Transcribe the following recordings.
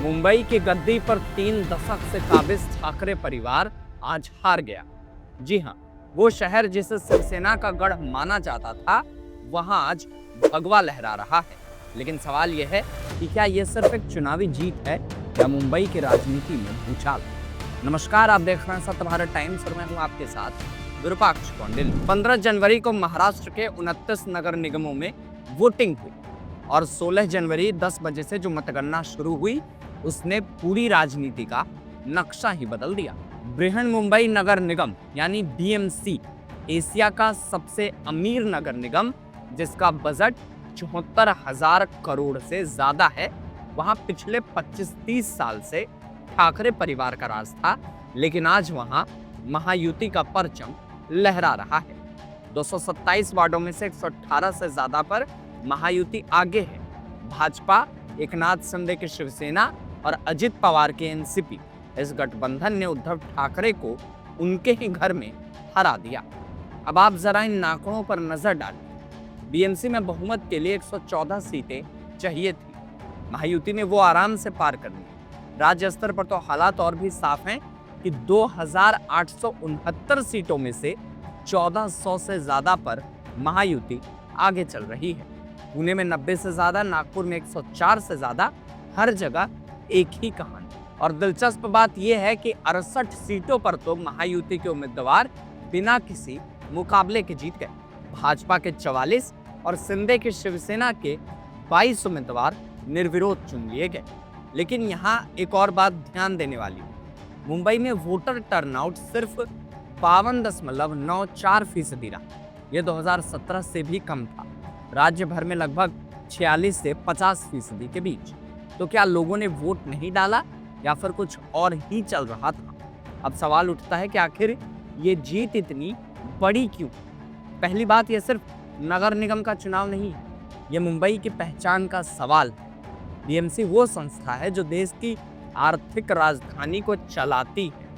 मुंबई की गद्दी पर 3 दशक से काबिज ठाकरे परिवार आज हार गया। जी हाँ, वो शहर जिसे शिवसेना का गढ़ माना जाता था, वहां आज भगवा लहरा रहा है। लेकिन सवाल यह है कि क्या यह सिर्फ एक चुनावी जीत है या मुंबई की राजनीति में भूचाल। नमस्कार, आप देख रहे हैं सत्य भारत टाइम्स और मैं हूं आपके साथ विरूपाक्ष कौंडिल। 15 जनवरी को महाराष्ट्र के 29 नगर निगमों में वोटिंग हुई और 16 जनवरी 10 बजे से जो मतगणना शुरू हुई उसने पूरी राजनीति का नक्शा ही बदल दिया। बृहन मुंबई नगर निगम यानी बीएमसी एशिया का सबसे अमीर नगर निगम, जिसका बजट 74,000 करोड़ से ज्यादा है, वहां पिछले 25-30 साल से ठाकरे परिवार का राज था। लेकिन आज वहां महायुति का परचम लहरा रहा है। 227 वार्डों में से 118 से ज्यादा पर महायुति आगे है। भाजपा, एकनाथ शिंदे की शिवसेना और अजित पवार के एनसीपी, इस गठबंधन ने उद्धव ठाकरे को उनके ही घर में हरा दिया। अब आप जरा इन नाकड़ों पर नजर डालें। बीएमसी में बहुमत के लिए 114 सीटें चाहिए थी, महायुति ने वो आराम से पार कर ली। राज्य स्तर पर तो हालात और भी साफ हैं कि 2,869 सीटों में से 1,400 से ज्यादा पर महायुति आगे चल रही है। पुणे में 90 से ज्यादा, नागपुर में 104 से ज्यादा, हर जगह एक ही कहानी। और दिलचस्प बात यह है कि 68 सीटों पर तो महायुति के उम्मीदवार बिना किसी मुकाबले के जीत गए। भाजपा के 44 और शिंदे की शिवसेना के 22 उम्मीदवार निर्विरोध चुन लिए गए। लेकिन यहाँ एक और बात ध्यान देने वाली है। मुंबई में वोटर टर्नआउट सिर्फ 52.94% रहा। यह 2017 से भी कम था। राज्य भर में लगभग 46 से 50% के बीच। तो क्या लोगों ने वोट नहीं डाला या फिर कुछ और ही चल रहा था? अब सवाल उठता है कि आखिर ये जीत इतनी बड़ी क्यों? पहली बात, यह सिर्फ नगर निगम का चुनाव नहीं है, यह मुंबई की पहचान का सवाल है। बीएमसी वो संस्था है जो देश की आर्थिक राजधानी को चलाती है,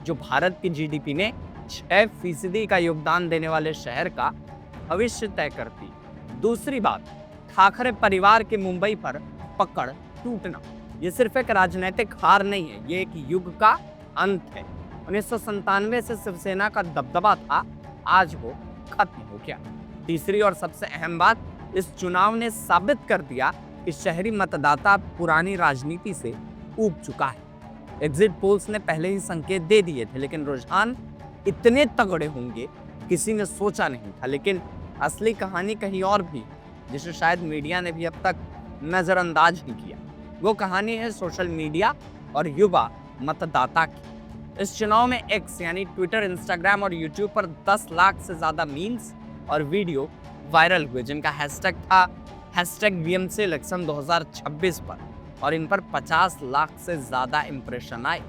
जो भारत की जीडीपी में 6% का योगदान देने वाले शहर का भविष्य तय करती है। दूसरी बात, ठाकरे परिवार के मुंबई पर पकड़ टूटना ये सिर्फ एक राजनीतिक हार नहीं है, ये एक युग का अंत है। 1997 से शिवसेना का दबदबा था, आज वो खत्म हो गया। तीसरी और सबसे अहम बात, इस चुनाव ने साबित कर दिया कि शहरी मतदाता पुरानी राजनीति से ऊब चुका है। एग्जिट पोल्स ने पहले ही संकेत दे दिए थे, लेकिन रुझान इतने तगड़े होंगे किसी ने सोचा नहीं था। लेकिन असली कहानी कहीं और भी, जिसे शायद मीडिया ने भी अब तक नजरअंदाज नहीं किया। वो कहानी है सोशल मीडिया और युवा मतदाता की। इस चुनाव में एक्स यानी ट्विटर, इंस्टाग्राम और यूट्यूब पर 10 लाख से ज्यादा मीम्स और वीडियो वायरल हुए, जिनका हैशटैग था #BMC इलेक्शन 2026 पर, और इन पर 50 लाख से ज्यादा इंप्रेशन आए।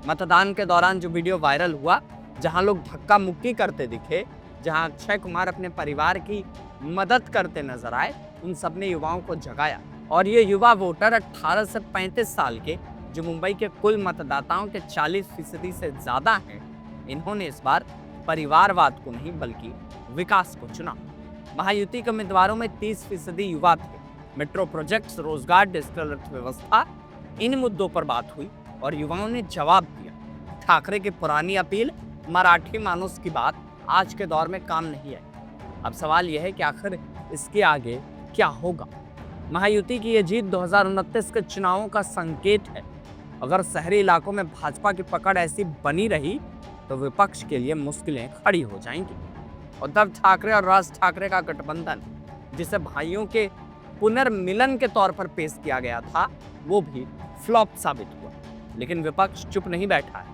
मतदान के दौरान जो वीडियो वायरल हुआ, जहां लोग धक्का मुक्की करते दिखे, जहां अक्षय कुमार अपने परिवार की मदद करते नजर आए, उन सब ने युवाओं को जगाया। और ये युवा वोटर 18 से 35 साल के, जो मुंबई के कुल मतदाताओं के 40% से ज्यादा हैं, इन्होंने इस बार परिवारवाद को नहीं बल्कि विकास को चुना। महायुति के उम्मीदवारों में 30% युवा थे। मेट्रो प्रोजेक्ट्स, रोजगार, डिजिटल अर्थव्यवस्था, इन मुद्दों पर बात हुई और युवाओं ने जवाब दिया। ठाकरे की पुरानी अपील, मराठी मानुस की बात आज के दौर में काम नहीं आई। अब सवाल यह है कि आखिर इसके आगे क्या होगा? महायुति की यह जीत 2029 के चुनावों का संकेत है। अगर शहरी इलाकों में भाजपा की पकड़ ऐसी बनी रही तो विपक्ष के लिए मुश्किलें खड़ी हो जाएंगी। उद्धव ठाकरे और राज ठाकरे का गठबंधन, जिसे भाइयों के पुनर्मिलन के तौर पर पेश किया गया था, वो भी फ्लॉप साबित हुआ। लेकिन विपक्ष चुप नहीं बैठा है।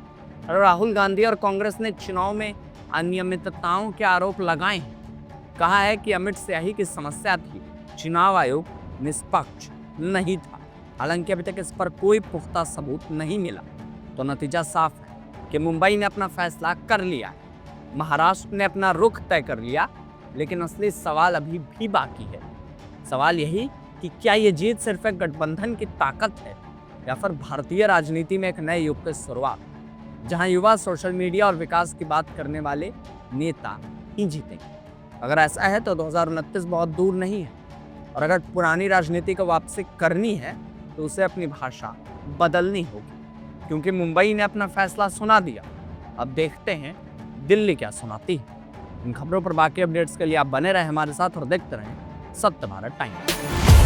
राहुल गांधी और कांग्रेस ने चुनाव में अनियमितताओं के आरोप लगाए हैं। कहा है कि अमित शाही की समस्या थी, चुनाव आयोग निष्पक्ष नहीं था। हालांकि अभी तक इस पर कोई पुख्ता सबूत नहीं मिला। तो नतीजा साफ है कि मुंबई ने अपना फैसला कर लिया है, महाराष्ट्र ने अपना रुख तय कर लिया। लेकिन असली सवाल अभी भी बाकी है। सवाल यही कि क्या ये जीत सिर्फ एक गठबंधन की ताकत है या फिर भारतीय राजनीति में एक नए युग की शुरुआत, जहां युवा, सोशल मीडिया और विकास की बात करने वाले नेता ही जीतेंगे। अगर ऐसा है तो 2029 बहुत दूर नहीं है। और अगर पुरानी राजनीति को वापसी करनी है तो उसे अपनी भाषा बदलनी होगी, क्योंकि मुंबई ने अपना फैसला सुना दिया। अब देखते हैं दिल्ली क्या सुनाती है। इन खबरों पर बाकी अपडेट्स के लिए आप बने रहें हमारे साथ और देखते रहें सत्य भारत टाइम्स।